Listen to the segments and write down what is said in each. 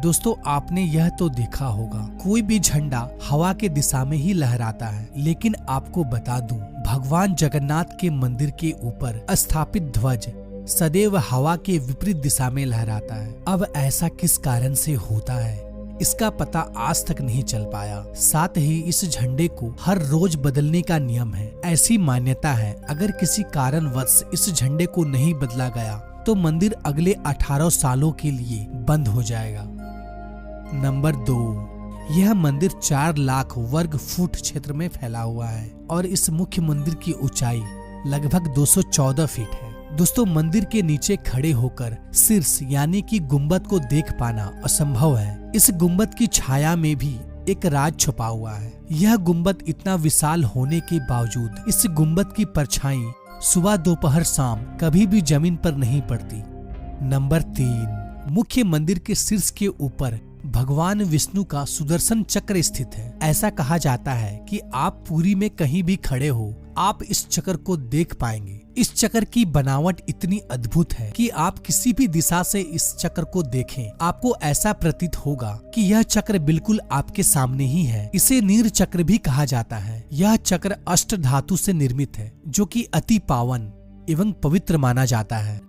दोस्तों आपने यह तो देखा होगा, कोई भी झंडा हवा के दिशा में ही लहराता है, लेकिन आपको बता दूं, भगवान जगन्नाथ के मंदिर के ऊपर स्थापित ध्वज सदैव हवा के विपरीत दिशा में लहराता है। अब ऐसा किस कारण से होता है, इसका पता आज तक नहीं चल पाया। साथ ही इस झंडे को हर रोज बदलने का नियम है। ऐसी मान्यता है, अगर किसी कारणवश इस झंडे को नहीं बदला गया तो मंदिर अगले 18 सालों के लिए बंद हो जाएगा। नंबर 2, यह मंदिर 4 लाख वर्ग फुट क्षेत्र में फैला हुआ है और इस मुख्य मंदिर की ऊंचाई लगभग 214 फीट है। दोस्तों मंदिर के नीचे खड़े होकर शीर्ष यानी कि गुंबद को देख पाना असंभव है। इस गुंबद की छाया में भी एक राज छुपा हुआ है। यह गुंबद इतना विशाल होने के बावजूद इस गुंबद की परछाई सुबह दोपहर शाम कभी भी जमीन पर नहीं पड़ती। नंबर 3, मुख्य मंदिर के शीर्ष के ऊपर भगवान विष्णु का सुदर्शन चक्र स्थित है। ऐसा कहा जाता है कि आप पुरी में कहीं भी खड़े हो, आप इस चक्र को देख पाएंगे। इस चक्र की बनावट इतनी अद्भुत है कि आप किसी भी दिशा से इस चक्र को देखें, आपको ऐसा प्रतीत होगा कि यह चक्र बिल्कुल आपके सामने ही है। इसे नीर चक्र भी कहा जाता है। यह चक्र अष्ट धातु से निर्मित है, जो कि अति पावन एवं पवित्र माना जाता है।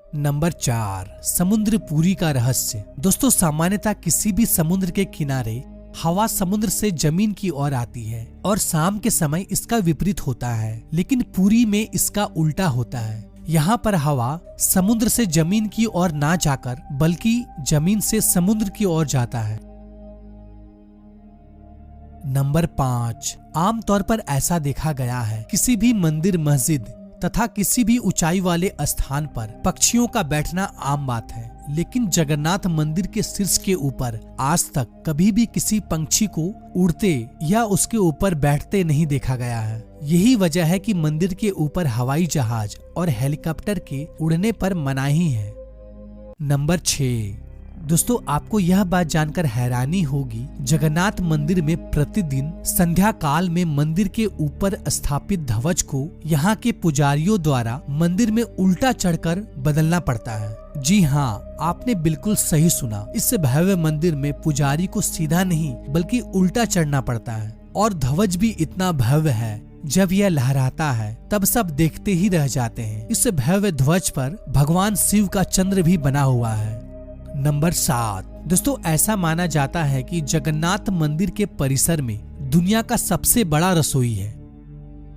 नंबर 4, समुद्र पुरी का रहस्य। दोस्तों सामान्यतः किसी भी समुद्र के किनारे हवा समुद्र से जमीन की ओर आती है और शाम के समय इसका विपरीत होता है, लेकिन पुरी में इसका उल्टा होता है। यहाँ पर हवा समुद्र से जमीन की ओर ना जाकर बल्कि जमीन से समुद्र की ओर जाता है। नंबर 5, आमतौर पर ऐसा देखा गया है, किसी भी मंदिर मस्जिद तथा किसी भी ऊंचाई वाले स्थान पर पक्षियों का बैठना आम बात है, लेकिन जगन्नाथ मंदिर के शीर्ष के ऊपर आज तक कभी भी किसी पंछी को उड़ते या उसके ऊपर बैठते नहीं देखा गया है। यही वजह है कि मंदिर के ऊपर हवाई जहाज और हेलीकॉप्टर के उड़ने पर मनाही है। नंबर 6, दोस्तों आपको यह बात जानकर हैरानी होगी, जगन्नाथ मंदिर में प्रतिदिन संध्या काल में मंदिर के ऊपर स्थापित ध्वज को यहाँ के पुजारियों द्वारा मंदिर में उल्टा चढ़कर बदलना पड़ता है। जी हाँ, आपने बिल्कुल सही सुना। इस भव्य मंदिर में पुजारी को सीधा नहीं बल्कि उल्टा चढ़ना पड़ता है और ध्वज भी इतना भव्य है, जब यह लहराता है तब सब देखते ही रह जाते हैं। इस भव्य ध्वज पर भगवान शिव का चंद्र भी बना हुआ है। नंबर 7, दोस्तों ऐसा माना जाता है कि जगन्नाथ मंदिर के परिसर में दुनिया का सबसे बड़ा रसोई है।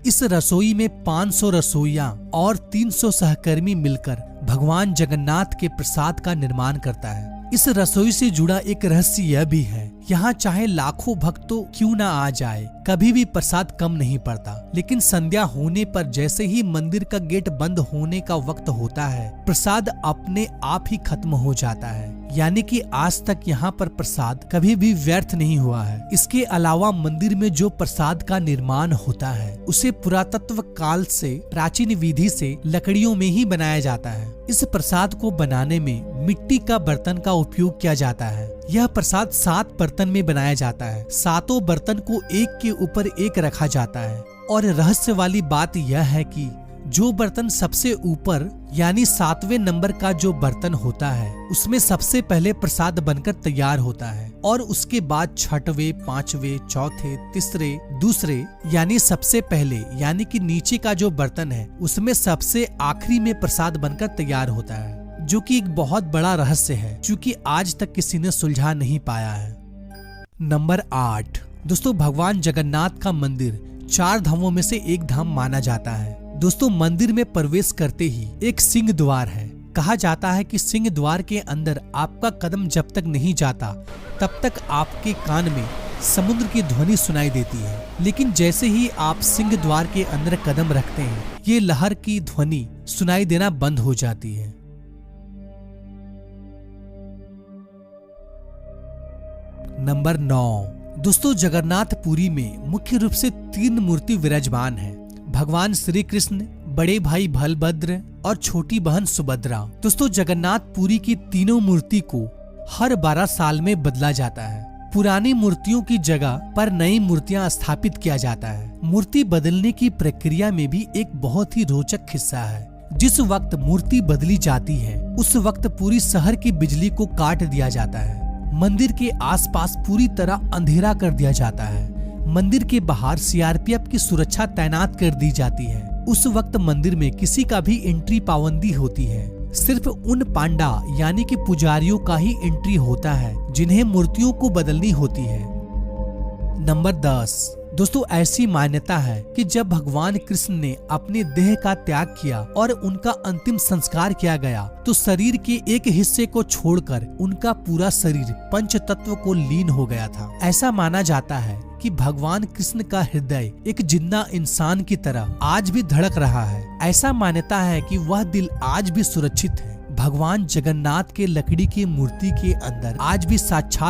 इस रसोई में 500 रसोइया और 300 सहकर्मी मिलकर भगवान जगन्नाथ के प्रसाद का निर्माण करता है। इस रसोई से जुड़ा एक रहस्य यह भी है, यहाँ चाहे लाखों भक्तों क्यों ना आ जाए, कभी भी प्रसाद कम नहीं पड़ता। लेकिन संध्या होने पर जैसे ही मंदिर का गेट बंद होने का वक्त होता है, प्रसाद अपने आप ही खत्म हो जाता है। यानी कि आज तक यहाँ पर प्रसाद कभी भी व्यर्थ नहीं हुआ है। इसके अलावा मंदिर में जो प्रसाद का निर्माण होता है उसे पुरातत्व काल से प्राचीन विधि से लकड़ियों में ही बनाया जाता है। इस प्रसाद को बनाने में मिट्टी का बर्तन का उपयोग किया जाता है। यह प्रसाद 7 बर्तन में बनाया जाता है। 7 बर्तन को एक के ऊपर एक रखा जाता है और रहस्य वाली बात यह है कि जो बर्तन सबसे ऊपर यानी 7वें नंबर का जो बर्तन होता है उसमें सबसे पहले प्रसाद बनकर तैयार होता है और उसके बाद 6वें, 5वें, 4थे, तीसरे, दूसरे यानी सबसे पहले यानी कि नीचे का जो बर्तन है उसमें सबसे आखिरी में प्रसाद बनकर तैयार होता है, जो कि एक बहुत बड़ा रहस्य है, क्योंकि आज तक किसी ने सुलझा नहीं पाया है। नंबर 8, दोस्तों भगवान जगन्नाथ का मंदिर 4 धामों में से एक धाम माना जाता है। दोस्तों मंदिर में प्रवेश करते ही एक सिंह द्वार है। कहा जाता है कि सिंह द्वार के अंदर आपका कदम जब तक नहीं जाता तब तक आपके कान में समुद्र की ध्वनि सुनाई देती है, लेकिन जैसे ही आप सिंह द्वार के अंदर कदम रखते हैं ये लहर की ध्वनि सुनाई देना बंद हो जाती है। नंबर 9, दोस्तों जगन्नाथ पुरी में मुख्य रूप से 3 मूर्ति विराजमान है, भगवान श्री कृष्ण, बड़े भाई बलभद्र और छोटी बहन सुभद्रा। दोस्तों जगन्नाथ पुरी की तीनों मूर्ति को हर 12 साल में बदला जाता है। पुरानी मूर्तियों की जगह पर नई मूर्तियां स्थापित किया जाता है। मूर्ति बदलने की प्रक्रिया में भी एक बहुत ही रोचक हिस्सा है। जिस वक्त मूर्ति बदली जाती है उस वक्त पूरी शहर की बिजली को काट दिया जाता है। मंदिर के आसपास पूरी तरह अंधेरा कर दिया जाता है। मंदिर के बाहर सीआरपीएफ की सुरक्षा तैनात कर दी जाती है। उस वक्त मंदिर में किसी का भी एंट्री पाबंदी होती है। सिर्फ उन पांडा यानी कि पुजारियों का ही एंट्री होता है जिन्हें मूर्तियों को बदलनी होती है। नंबर 10 दोस्तों, ऐसी मान्यता है कि जब भगवान कृष्ण ने अपने देह का त्याग किया और उनका अंतिम संस्कार किया गया तो शरीर के एक हिस्से को छोड़कर उनका पूरा शरीर पंच तत्व को लीन हो गया था। ऐसा माना जाता है कि भगवान कृष्ण का हृदय एक जिंदा इंसान की तरह आज भी धड़क रहा है। ऐसा मान्यता है कि वह दिल आज भी सुरक्षित है। भगवान जगन्नाथ के लकड़ी की मूर्ति के अंदर आज भी साक्षात